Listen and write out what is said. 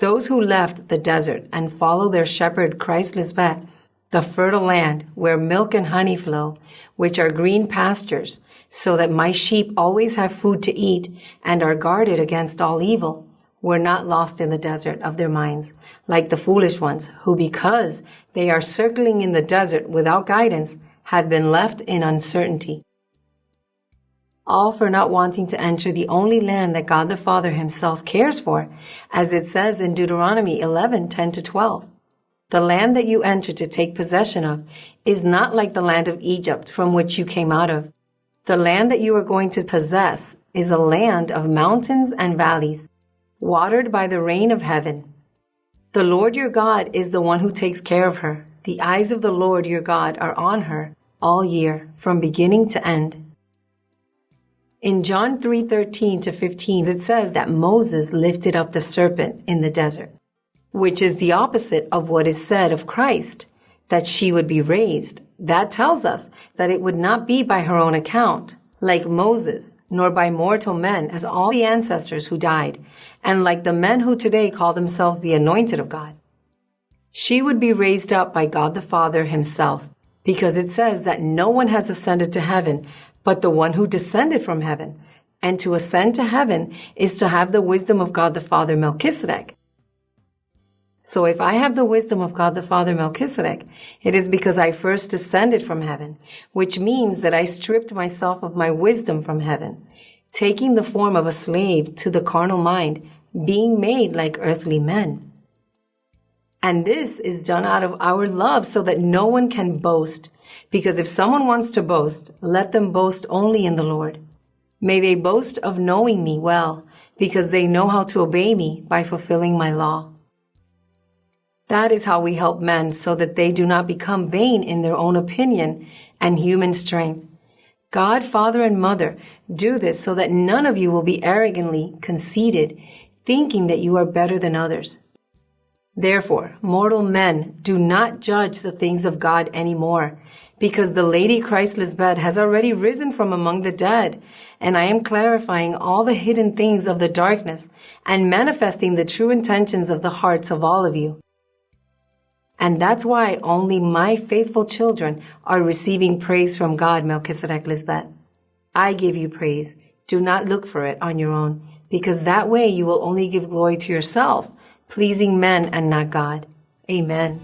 Those who left the desert and follow their shepherd MelquisedecLisbet, the fertile land where milk and honey flow, which are green pastures, so that my sheep always have food to eat and are guarded against all evil, were not lost in the desert of their minds, like the foolish ones, who because they are circling in the desert without guidance, have been left in uncertainty. All for not wanting to enter the only land that God the Father himself cares for, as it says in Deuteronomy 11:10-12. The land that you enter to take possession of is not like the land of Egypt from which you came out of. The land that you are going to possess is a land of mountains and valleys, watered by the rain of heaven. The Lord your God is the one who takes care of her. The eyes of the Lord your God are on her all year, from beginning to end. In John 3:13-15, it says that Moses lifted up the serpent in the desert, which is the opposite of what is said of Christ, that she would be raised. That tells us that it would not be by her own account, like Moses, nor by mortal men as all the ancestors who died, and like the men who today call themselves the anointed of God. She would be raised up by God the Father himself, because it says that no one has ascended to heaven but the one who descended from heaven. And to ascend to heaven is to have the wisdom of God the Father Melchizedek. So if I have the wisdom of God the Father Melchizedek, it is because I first descended from heaven, which means that I stripped myself of my wisdom from heaven, taking the form of a slave to the carnal mind, being made like earthly men. And this is done out of our love so that no one can boast, because if someone wants to boast, let them boast only in the Lord. May they boast of knowing me well, because they know how to obey me by fulfilling my law. That is how we help men so that they do not become vain in their own opinion and human strength. God, Father, and Mother do this so that none of you will be arrogantly conceited, thinking that you are better than others. Therefore, mortal men, do not judge the things of God anymore, because the Lady MelquisedecLisbet has already risen from among the dead, and I am clarifying all the hidden things of the darkness and manifesting the true intentions of the hearts of all of you. And that's why only my faithful children are receiving praise from God, MelquisedecLisbet. I give you praise. Do not look for it on your own, because that way you will only give glory to yourself, pleasing men and not God. Amen.